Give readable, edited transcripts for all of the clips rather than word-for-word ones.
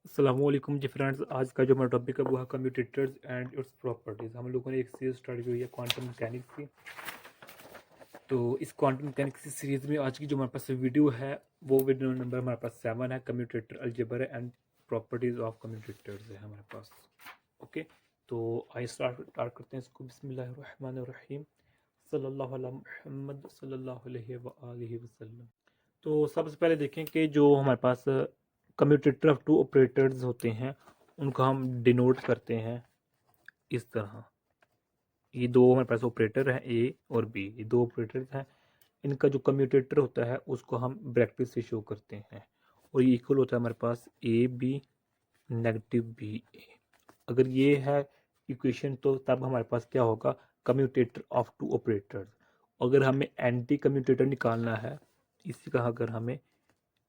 अस्सलामुअलैकुम जी फ्रेंड्स। आज का जो हमारा टॉपिक है वो है कम्यूटेटर्स एंड इट्स प्रॉपर्टीज़। हम लोगों ने एक सीरीज स्टार्ट की हुई है क्वांटम मैकेनिक्स की। तो इस क्वांटम मैकेनिक्स की सीरीज़ में आज की जो हमारे पास वीडियो है वो वीडियो नंबर हमारे पास 7 है। Commutator algebra and properties of commutators है हमारे पास। ओके, तो आइए स्टार्ट करते हैं इसको। बिस्मिल्लाहिर्रहमानिर्रहीम। सल्लल्लाहु अला मुहम्मद सल्लल्लाहु अलैहि व आलिहि वसल्लम। तो सबसे पहले देखें कि जो हमारे पास कम्यूटेटर ऑफ टू ऑपरेटर्स होते हैं उनको हम डिनोट करते हैं इस तरह। ये दो हमारे पास ऑपरेटर हैं, ए और बी, ये दो ऑपरेटर्स हैं। इनका जो कम्यूटेटर होता है उसको हम ब्रैकेट से शो करते हैं और ये इक्वल होता है हमारे पास ए बी नेगेटिव बी ए। अगर ये है इक्वेशन तो तब हमारे पास क्या होगा, कम्यूटेटर ऑफ टू ऑपरेटर्स। अगर हमें एंटी कम्यूटेटर निकालना है, इसी का अगर हमें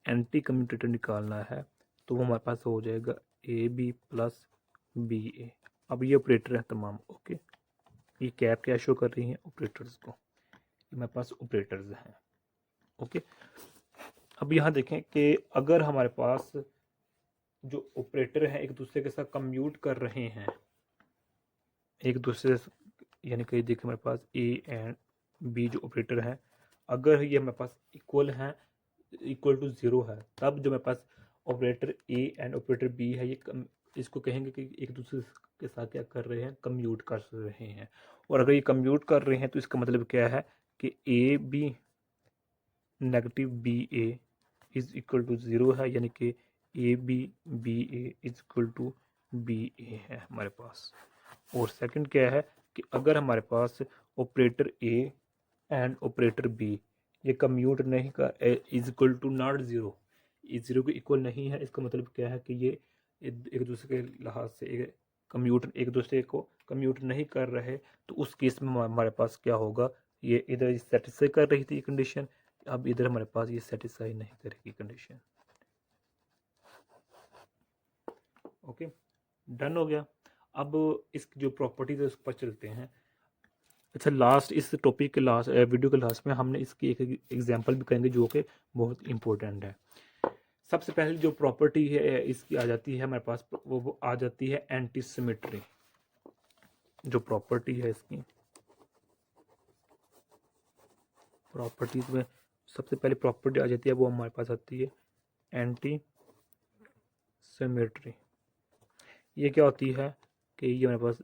एंटी कम्यूटेटर निकालना है तो वो हमारे पास हो जाएगा ए बी प्लस बी ए। अब ये ऑपरेटर है तमाम। ओके, ये कैप क्या शो कर रही हैं, ऑपरेटर्स को। ये हमारे पास ऑपरेटर्स हैं। ओके, अब यहाँ देखें कि अगर हमारे पास जो ऑपरेटर हैं एक दूसरे के साथ कम्यूट कर रहे हैं, एक दूसरे से, यानी कि देखिए हमारे पास ए एंड बी जो ऑपरेटर हैं, अगर ये हमारे पास इक्वल हैं, इक्वल टू ज़ीरो है, तब जो मेरे पास operator A and operator B है ये इसको कहेंगे कि एक दूसरे के साथ क्या कर रहे हैं, कम्यूट कर रहे हैं। और अगर ये कम्यूट कर रहे हैं तो इसका मतलब क्या है कि A B negative B A is equal to zero है, यानी कि A B B A is equal to B A है हमारे पास। और सेकंड क्या है कि अगर हमारे पास operator A and operator B ये कम्यूट नहीं कर is equal to not zero, इस ज़ीरो के इक्वल नहीं है, इसका मतलब क्या है कि ये एक दूसरे के लिहाज से कम्यूट एक दूसरे को कम्यूट नहीं कर रहे, तो उस केस में हमारे पास क्या होगा, ये इधर सेटिस्फाई कर रही थी कंडीशन, अब इधर हमारे पास ये सेटिस्फाई नहीं करेगी कंडीशन। ओके, डन हो गया। अब इस जो प्रॉपर्टीज है उस पर चलते हैं। अच्छा, लास्ट इस टॉपिक के लास्ट वीडियो के लास्ट में हमने इसकी एक एग्जांपल भी करेंगे जो कि बहुत इंपॉर्टेंट है। सबसे पहले जो प्रॉपर्टी है इसकी आ जाती है हमारे पास, वो आ जाती है एंटी सिमेट्री। जो प्रॉपर्टी है इसकी प्रॉपर्टीज में सबसे पहले प्रॉपर्टी आ जाती है वो हमारे पास आती है एंटी सिमेट्री। ये क्या होती है कि ये हमारे पास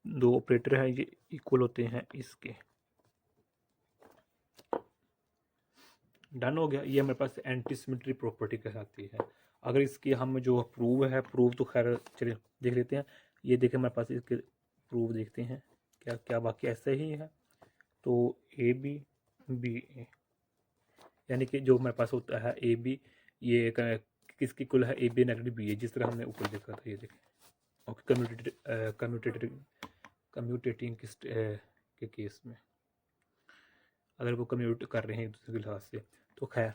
दो ऑपरेटर हैं, ये इक्वल होते हैं इसके। डन हो गया, ये हमारे पास एंटी सिमेट्री प्रॉपर्टी कहलाती है। अगर इसकी हम जो प्रूव है, प्रूव तो खैर चलिए देख लेते हैं। ये देखें हमारे पास इसके प्रूव देखते हैं क्या क्या वाकई ऐसा ही है। तो ए बी बी ए, यानी कि जो हमारे पास होता है ए बी, ये किसकी कुल है, ए बी नेगेटिव बी ए, जिस तरह हमने ऊपर देखा था। ये देखें, ओके, कम्यूटेटिंग के केस में अगर वो कम्यूट कर रहे हैं एक दूसरे के लिहाज से, तो खैर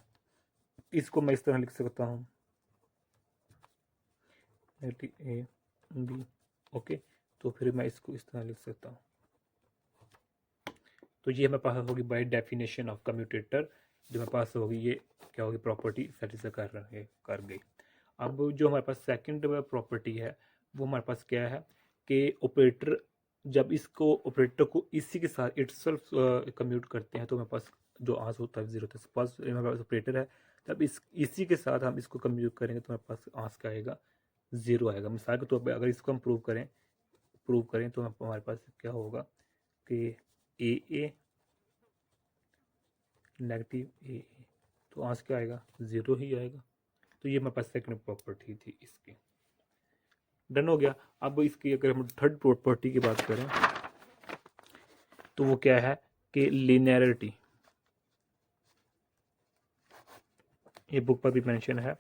इसको मैं इस तरह लिख सकता हूँ ए बी। ओके, तो फिर मैं इसको इस तरह लिख सकता हूँ। तो ये हमारे पास होगी बाय डेफिनेशन ऑफ कम्यूटेटर, जो हमारे पास होगी ये क्या होगी, प्रॉपर्टी सेटिस्फाई कर गई। अब जो हमारे पास सेकंड प्रॉपर्टी है वो हमारे पास क्या है कि ऑपरेटर जब इसको ऑपरेटर को इसी के साथ इटसेल्फ कम्यूट करते हैं तो हमारे पास जो आंसर होता है जीरो होता है। सपोज हमारे पास ऑपरेटर है, तब इसी के साथ हम इसको कम्यूट करेंगे तो हमारे पास आंसर क्या आएगा, ज़ीरो आएगा। मिसाल के तौर पर अगर इसको हम प्रूव करें तो हमारे पास क्या होगा कि ए नेगेटिव ए, तो आंसर क्या आएगा, ज़ीरो ही आएगा। तो ये हमारे पास सेकंड प्रॉपर्टी थी इसकी। डन हो गया। अब इसकी अगर हम थर्ड प्रॉपर्टी की बात करें तो वो क्या है कि लिनियरिटी। ये बुक पर भी मेंशन है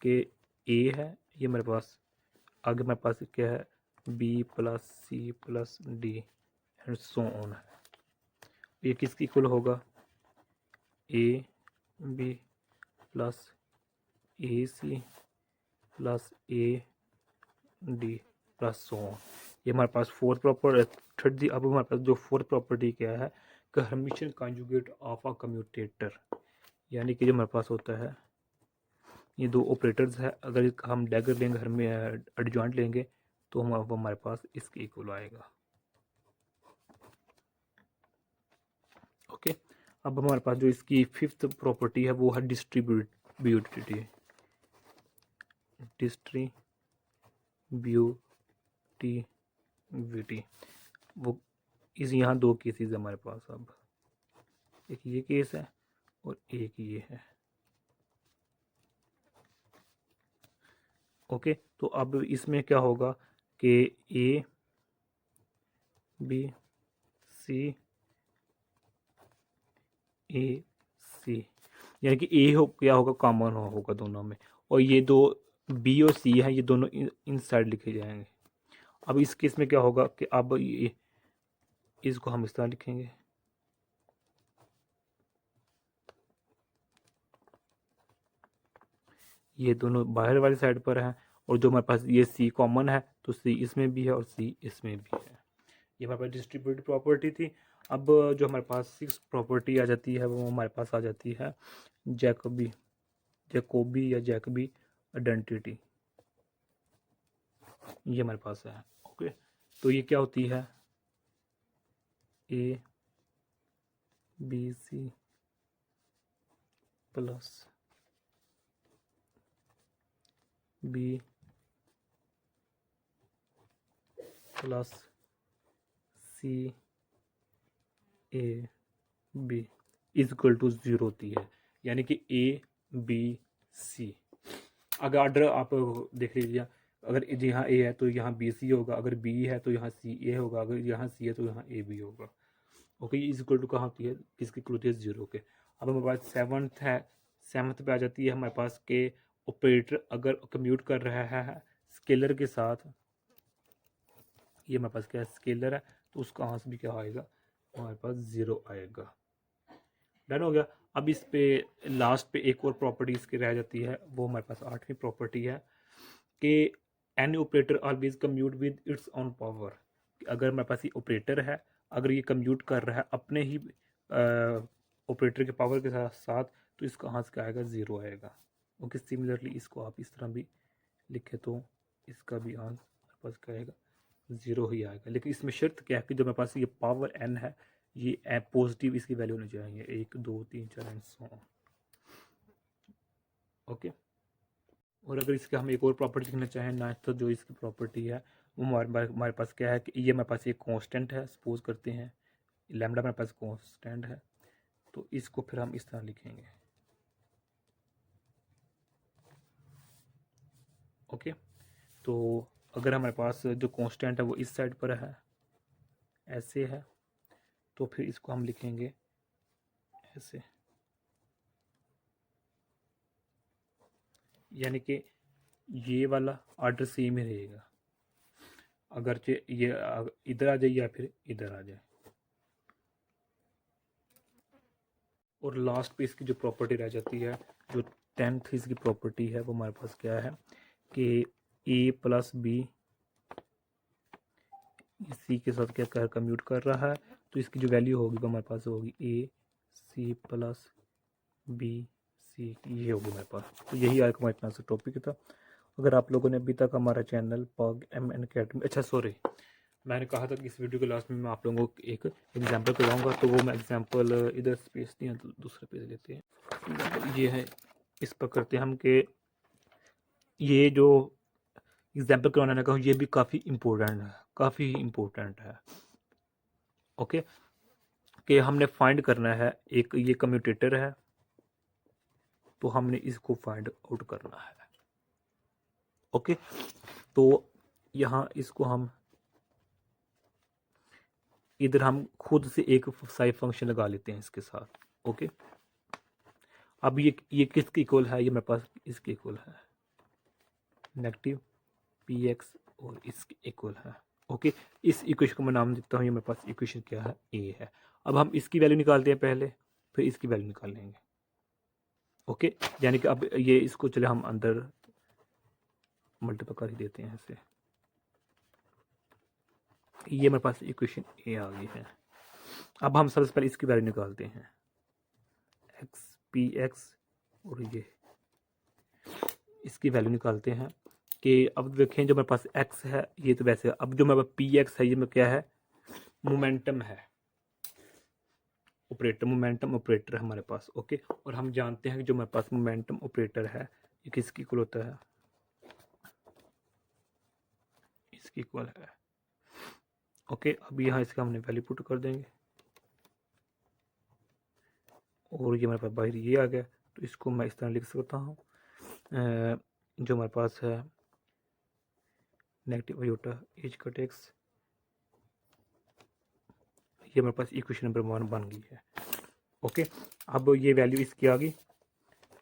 कि ए है, ये मेरे पास आगे मेरे पास क्या है, B plus C plus D and so on है। ये किसकी इक्वल होगा, A B plus A C plus A D plus so on. ये हमारे पास फोर्थ प्रॉपर्टी। अब हमारे पास जो फोर्थ प्रॉपर्टी क्या है, Hermitian conjugate of a commutator, यानी कि जो हमारे पास होता है ये दो ऑपरेटर्स है, अगर हम डैगर लेंगे, घर में एडजॉइंट लेंगे तो हम अब हमारे पास इसके इक्वल आएगा। ओके, अब हमारे पास जो इसकी फिफ्थ प्रॉपर्टी है वो है डिस्ट्रीब्यूटिविटी। डिस्ट्रीब्यूटिविटी वो इस यहाँ दो केसेस हमारे पास, अब एक ये केस है और एक ये है। ओके, तो अब इसमें क्या होगा कि ए बी सी ए सी, यानी कि ए हो क्या होगा, कॉमन होगा दोनों में, और ये दो बी और सी है ये दोनों इन साइड लिखे जाएंगे। अब इस केस में क्या होगा कि अब ये इसको हम इस तरह लिखेंगे, ये दोनों बाहर वाली साइड पर है, और जो हमारे पास ये सी कॉमन है तो सी इसमें भी है और सी इसमें भी है। ये हमारे पास डिस्ट्रीब्यूटिव प्रॉपर्टी थी। अब जो हमारे पास सिक्स प्रॉपर्टी आ जाती है वो हमारे पास आ जाती है जैकोबी या जैकबी आइडेंटिटी। ये हमारे पास है। ओके, तो ये क्या होती है, A B C plus B plus C A B is equal to 0 होती है, यानी कि ए बी सी। अगर ऑर्डर आप देख लीजिए, अगर यहाँ ए है तो यहाँ बी सी होगा, अगर बी है तो यहाँ सी ए होगा, अगर यहाँ सी है तो यहाँ ए बी होगा। ओके, ये इज इक्वल टू कहाँ होती है, किसकी इक्वल होती है, 0 के। अब हमारे पास सेवन्थ है, सेवन्थ पे आ जाती है हमारे पास के ऑपरेटर अगर कम्यूट कर रहा है स्केलर के साथ, ये हमारे पास क्या है, स्केलर है, तो उसका आंसर भी क्या आएगा, हमारे पास 0 आएगा। डन हो गया। अब इस पे लास्ट पे एक और प्रॉपर्टी इसकी रह जाती है, वो हमारे पास 8वीं प्रॉपर्टी है कि any operator always commute with its on power. अगर हमारे पास ये ऑपरेटर है, अगर ये कम्यूट कर रहा है अपने ही ऑपरेटर के पावर के साथ तो इसका आंसर क्या आएगा, 0 आएगा। ओके, सिमिलरली इसको आप इस तरह भी लिखे तो इसका भी आंसर हमारे पास क्या आएगा, 0 ही आएगा। लेकिन इसमें शर्त क्या है कि जो मेरे पास ये पावर n है ये पॉजिटिव इसकी वैल्यू होनी चाहिए, 1 2 3 4 एंड सो ऑन। ओके, और अगर इसका हम एक और प्रॉपर्टी लिखना चाहें ना, तो जो इसकी प्रॉपर्टी है वो हमारे पास क्या है कि ये हमारे पास एक कांस्टेंट है, सपोज करते हैं लैम्डा हमारे पास कांस्टेंट है, तो इसको फिर हम इस तरह लिखेंगे। ओके, तो अगर हमारे पास जो कांस्टेंट है वो इस साइड पर है, ऐसे है, तो फिर इसको हम लिखेंगे ऐसे, यानी कि ये वाला ऑर्डर सेम ही रहेगा, अगर ये इधर आ जाए या फिर इधर आ जाए। और लास्ट पे इसकी जो प्रॉपर्टी रह जाती है, जो 10th इसकी प्रॉपर्टी है, वो हमारे पास क्या है कि ए प्लस बी सी के साथ क्या कर कम्यूट कर रहा है, तो इसकी जो वैल्यू होगी वो हमारे पास होगी ए सी प्लस बी सी, ये होगी हमारे पास। तो यही आज हमारे पास टॉपिक था। अगर आप लोगों ने अभी तक हमारा चैनल पग MN अकेडमी, अच्छा सॉरी, मैंने कहा था कि इस वीडियो के लास्ट में मैं आप लोगों को एक एग्जांपल करवाऊंगा, तो वो मैं एग्जांपल इधर स्पेस दिया तो दूसरे पेज लेते हैं। एग्जांपल ये है, इस पर करते हैं हम कि ये जो एग्जांपल करवाने का ये भी काफ़ी इम्पोर्टेंट है। ओके, कि हमने फाइंड करना है, एक ये कम्यूटेटर है तो हमने इसको फाइंड आउट करना है। ओके, तो यहाँ इसको हम इधर हम खुद से एक साइड फंक्शन लगा लेते हैं इसके साथ। ओके, अब ये किसके इक्वल है, ये मेरे पास इसके इक्वल है, नेगेटिव px और इसके इक्वल है। ओके, इस इक्वेशन को मैं नाम देता हूँ, ये मेरे पास इक्वेशन क्या है, ए है। अब हम इसकी वैल्यू निकालते हैं पहले, फिर इसकी वैल्यू निकाल लेंगे। ओके, यानी कि अब ये इसको चले हम अंदर मल्टीप्लाई कर ही देते हैं ऐसे, ये मेरे पास इक्वेशन ए आ गई है। अब हम सबसे पहले इसकी वैल्यू निकालते हैं, एक्स पी एक्स और ये इसकी वैल्यू निकालते हैं कि अब देखें जो मेरे पास x है ये तो वैसे, अब जो मेरे पास पी एक्स है ये में क्या है, मोमेंटम है, ऑपरेटर, मोमेंटम ऑपरेटर है हमारे पास। ओके, और हम जानते हैं कि जो हमारे पास मोमेंटम ऑपरेटर है ये किसकी इक्वल होता है, इसकी इक्वल है। ओके, अब यहाँ इसका हमने वैल्यू पुट कर देंगे और ये हमारे पास बाहर ये आ गया, तो इसको मैं इस तरह लिख सकता हूँ जो हमारे पास है negative iota H cut x, ये हमारे पास इक्वेशन नंबर 1 बन गई है। ओके, अब ये वैल्यू इसकी आ गई,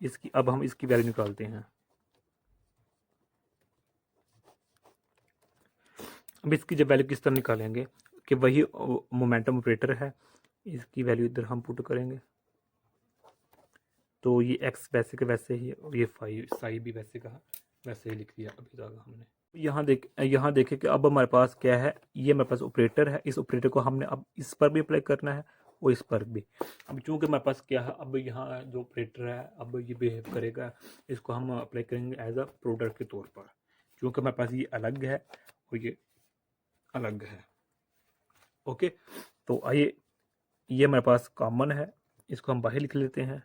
इसकी अब हम इसकी वैल्यू निकालते हैं। अब इसकी जब वैल्यू किस तरह निकालेंगे कि वही मोमेंटम ऑपरेटर है, इसकी वैल्यू इधर हम पुट करेंगे, तो ये x वैसे के वैसे ही और ये साई भी वैसे का वैसे ही लिख दिया अभी तक हमने। यहाँ देखें कि अब हमारे पास क्या है, ये हमारे पास ऑपरेटर है, इस ऑपरेटर को हमने अब इस पर भी अप्लाई करना है और इस पर भी। अब चूंकि हमारे पास क्या है, अब यहाँ जो ऑपरेटर है अब ये बिहेव करेगा, इसको हम अप्लाई करेंगे एज अ प्रोडक्ट के तौर पर, क्योंकि हमारे पास ये अलग है और ये अलग है। ओके, तो आइए, ये हमारे पास कॉमन है, इसको हम बाहर लिख लेते हैं।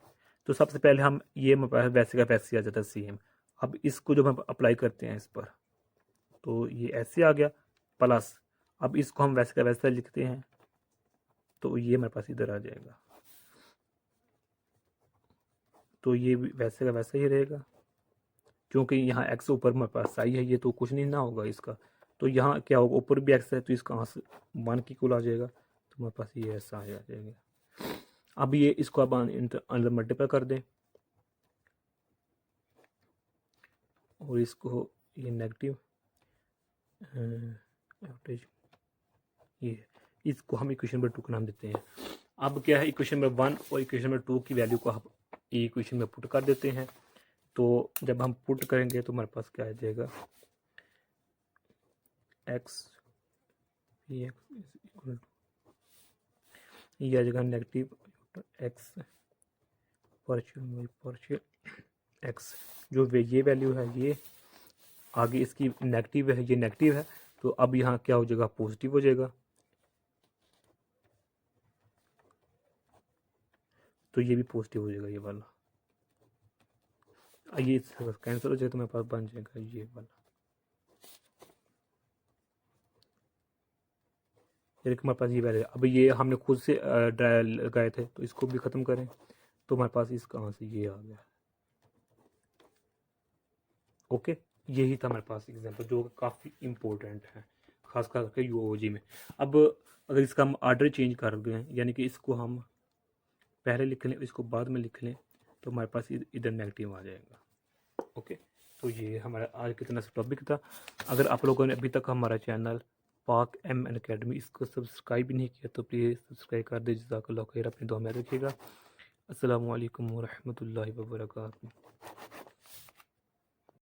तो सबसे पहले हम ये हमारे पास वैसे का वैसे आ जाता है सेम। अब इसको जब हम अप्लाई करते हैं इस पर, तो ये ऐसे आ गया प्लस, अब इसको हम वैसे का वैसा लिखते हैं, तो ये हमारे पास इधर आ जाएगा, तो ये भी वैसे का वैसा ही रहेगा, क्योंकि यहाँ एक्स ऊपर हमारे पास साई है, ये तो कुछ नहीं ना होगा इसका, तो यहाँ क्या होगा, ऊपर भी एक्स है तो इसका यहाँ से 1 की कुल आ जाएगा, तो हमारे पास ये ऐसा आ जाएगा। अब ये इसको अब अंदर मल्टीप्लाई कर दें और इसको ये नेगेटिव ये, इसको हम इक्वेशन नंबर 2 का नाम देते हैं। अब क्या है, इक्वेशन नंबर 1 और इक्वेशन नंबर 2 की वैल्यू को हम इक्वेशन में पुट कर देते हैं। तो जब हम पुट करेंगे तो हमारे पास क्या आ जाएगा, X P X equal to, ये आ जाएगा नेगेटिव एक्स पार्शियल एक्स, जो ये वैल्यू है ये आगे इसकी नेगेटिव है, ये नेगेटिव है, तो अब यहाँ क्या हो जाएगा, पॉजिटिव हो जाएगा, तो ये भी पॉजिटिव हो जाएगा ये वाला, ये कैंसिल हो जाएगा तो मेरे पास बन जाएगा ये वाला। हमारे पास ये वैल्यू, अब ये हमने खुद से लगाए थे, तो इसको भी ख़त्म करें, तो हमारे पास इसका कहाँ से ये आ गया। ओके, यही था हमारे पास एग्जांपल जो काफ़ी इम्पोर्टेंट है खास करके यूओजी में। अब अगर इसका हम आर्डर चेंज कर दें, यानी कि इसको हम पहले लिख लें इसको बाद में लिख लें, तो हमारे पास इधर नेगेटिव आ जाएगा। ओके, तो ये हमारा आज कितना सा टॉपिक था। अगर आप लोगों ने अभी तक हमारा चैनल पाक एम एन अकेडमी इसको सब्सक्राइब नहीं किया तो प्लीज़ सब्सक्राइब कर दीजिए। जज़ाकल्लाह खैर, अपनी दुआ में रखिएगा। अस्सलामु अलैकुम वरहमतुल्लाहि वबरकातुहू।